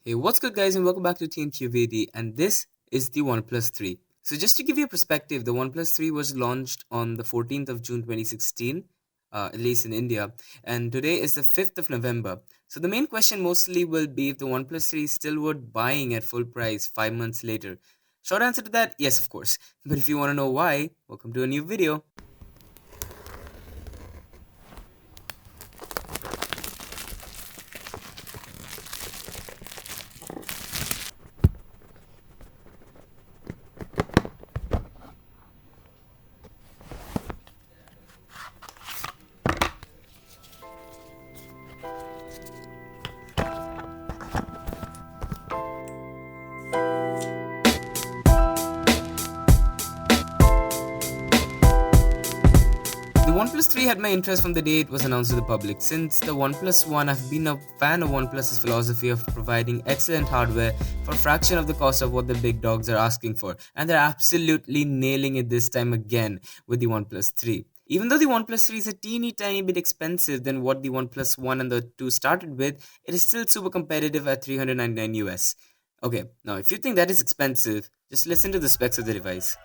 Hey, what's good, guys, and welcome back to TNQVD, and this is the OnePlus 3. So, just to give you a perspective, the OnePlus 3 was launched on the 14th of June 2016, at least in India, and today is the 5th of November. So, the main question mostly will be if the OnePlus 3 is still worth buying at full price 5 months later. Short answer to that, yes, of course. But if you want to know why, welcome to a new video. The OnePlus 3 had my interest from the day it was announced to the public. Since the OnePlus One, I've been a fan of OnePlus's philosophy of providing excellent hardware for a fraction of the cost of what the big dogs are asking for, and they're absolutely nailing it this time again with the OnePlus 3. Even though the OnePlus 3 is a teeny tiny bit expensive than what the OnePlus One and the 2 started with, it is still super competitive at $399 US. Okay, now if you think that is expensive, just listen to the specs of the device.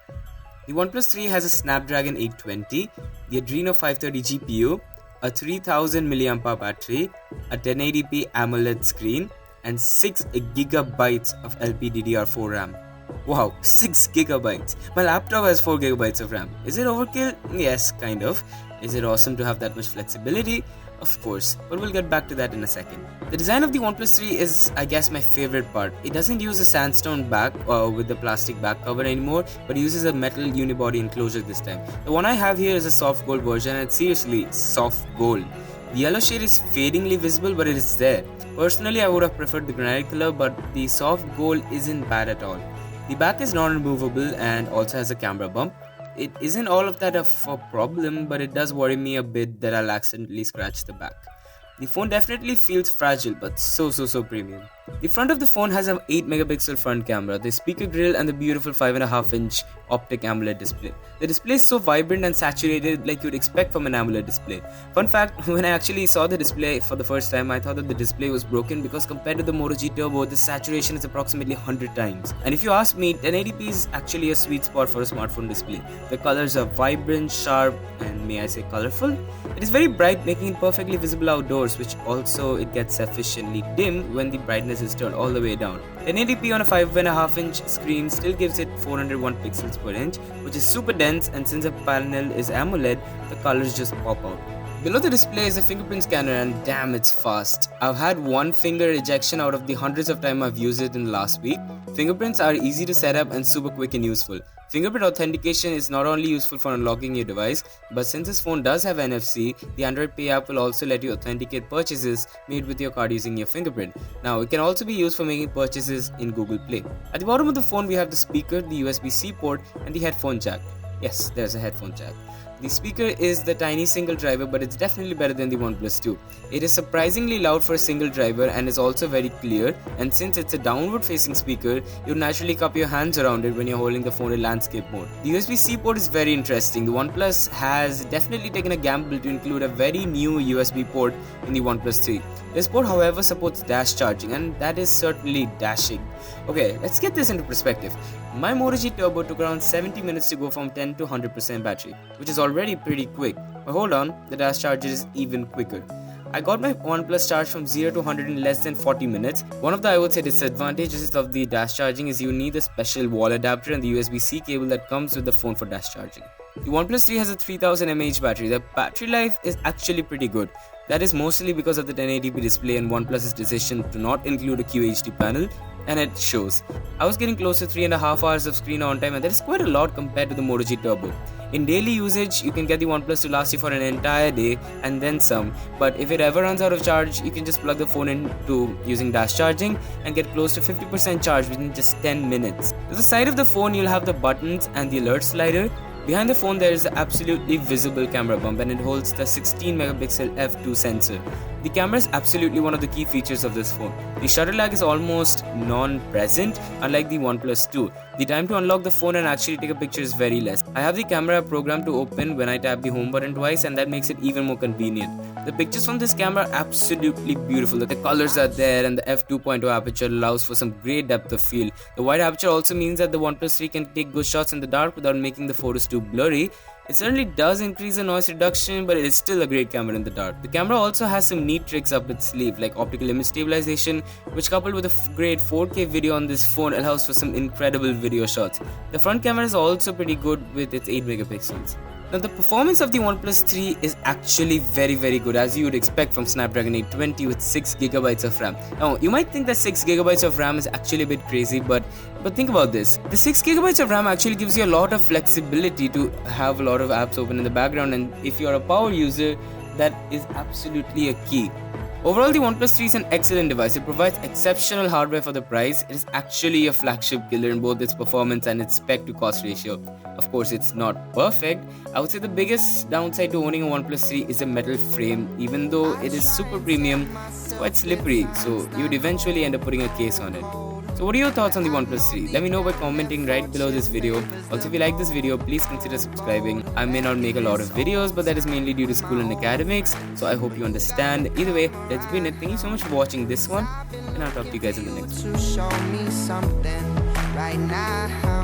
The OnePlus 3 has a Snapdragon 820, the Adreno 530 GPU, a 3000 mAh battery, a 1080p AMOLED screen, and 6 GB of LPDDR4 RAM. Wow, 6 GB! My laptop has 4 GB of RAM. Is it overkill? Yes, kind of. Is it awesome to have that much flexibility? Of course, but we'll get back to that in a second. The design of the OnePlus 3 is, I guess, my favorite part. It doesn't use a sandstone back with the plastic back cover anymore, but uses a metal unibody enclosure this time. The one I have here is a soft gold version, and it's seriously soft gold. The yellow shade is fadingly visible, but it is there. Personally, I would have preferred the granite color, but the soft gold isn't bad at all. The back is non-removable and also has a camera bump. It isn't all of that of a problem, but it does worry me a bit that I'll accidentally scratch the back. The phone definitely feels fragile, but so premium. The front of the phone has an 8 megapixel front camera, the speaker grill, and the beautiful 5.5-inch optic AMOLED display. The display is so vibrant and saturated like you'd expect from an AMOLED display. Fun fact, when I actually saw the display for the first time, I thought that the display was broken because compared to the Moto G Turbo, the saturation is approximately 100 times. And if you ask me, 1080p is actually a sweet spot for a smartphone display. The colors are vibrant, sharp, and may I say colorful? It is very bright, making it perfectly visible outdoors, which also it gets sufficiently dim when the brightness is turned all the way down. 1080p on a 5.5-inch screen still gives it 401 pixels per inch, which is super dense, and since the panel is AMOLED, the colors just pop out. Below the display is a fingerprint scanner, and damn, it's fast. I've had one finger ejection out of the hundreds of times I've used it in the last week. Fingerprints are easy to set up and super quick and useful. Fingerprint authentication is not only useful for unlocking your device, but since this phone does have NFC, the Android Pay app will also let you authenticate purchases made with your card using your fingerprint. Now, it can also be used for making purchases in Google Play. At the bottom of the phone, we have the speaker, the USB-C port, and the headphone jack. Yes, there's a headphone jack. The speaker is the tiny single driver, but it's definitely better than the OnePlus 2. It is surprisingly loud for a single driver and is also very clear, and since it's a downward facing speaker, you naturally cup your hands around it when you're holding the phone in landscape mode. The USB-C port is very interesting. The OnePlus has definitely taken a gamble to include a very new USB port in the OnePlus 3. This port, however, supports dash charging, and that is certainly dashing. Okay, let's get this into perspective. My Moto G Turbo took around 70 minutes to go from 10 to 100% battery, which is already pretty quick. But hold on, the dash charger is even quicker. I got my OnePlus charge from 0 to 100 in less than 40 minutes. One of the, I would say, disadvantages of the dash charging is you need a special wall adapter and the USB-C cable that comes with the phone for dash charging. The OnePlus 3 has a 3000 mAh battery. The battery life is actually pretty good. That is mostly because of the 1080p display and OnePlus's decision to not include a QHD panel, and it shows. I was getting close to 3.5 hours of screen on time, and that is quite a lot compared to the Moto G Turbo. In daily usage, you can get the OnePlus to last you for an entire day and then some, but if it ever runs out of charge, you can just plug the phone into using dash charging and get close to 50% charge within just 10 minutes. To the side of the phone, you'll have the buttons and the alert slider. Behind the phone there is an absolutely visible camera bump and it holds the 16 megapixel f2 sensor. The camera is absolutely one of the key features of this phone. The shutter lag is almost non-present, unlike the OnePlus 2. The time to unlock the phone and actually take a picture is very less. I have the camera programmed to open when I tap the home button twice, and that makes it even more convenient. The pictures from this camera are absolutely beautiful. The colors are there and the f2.0 aperture allows for some great depth of field. The wide aperture also means that the OnePlus 3 can take good shots in the dark without making the photos too blurry. It certainly does increase the noise reduction, but it is still a great camera in the dark. The camera also has some neat tricks up its sleeve, like optical image stabilization, which coupled with a great 4K video on this phone allows for some incredible video shots. The front camera is also pretty good with its 8 megapixels. Now the performance of the OnePlus 3 is actually very good, as you would expect from Snapdragon 820 with 6GB of RAM. Now you might think that 6GB of RAM is actually a bit crazy, but think about this. The 6GB of RAM actually gives you a lot of flexibility to have a lot of apps open in the background, and if you're a power user, that is absolutely a key. Overall, the OnePlus 3 is an excellent device. It provides exceptional hardware for the price. It is actually a flagship killer in both its performance and its spec to cost ratio. Of course, it's not perfect. I would say the biggest downside to owning a OnePlus 3 is the metal frame. Even though it is super premium, it's quite slippery, so you would eventually end up putting a case on it. So what are your thoughts on the OnePlus 3? Let me know by commenting right below this video. Also, if you like this video, please consider subscribing. I may not make a lot of videos, but that is mainly due to school and academics, so I hope you understand. Either way, that's been it. Thank you so much for watching this one, and I'll talk to you guys in the next one.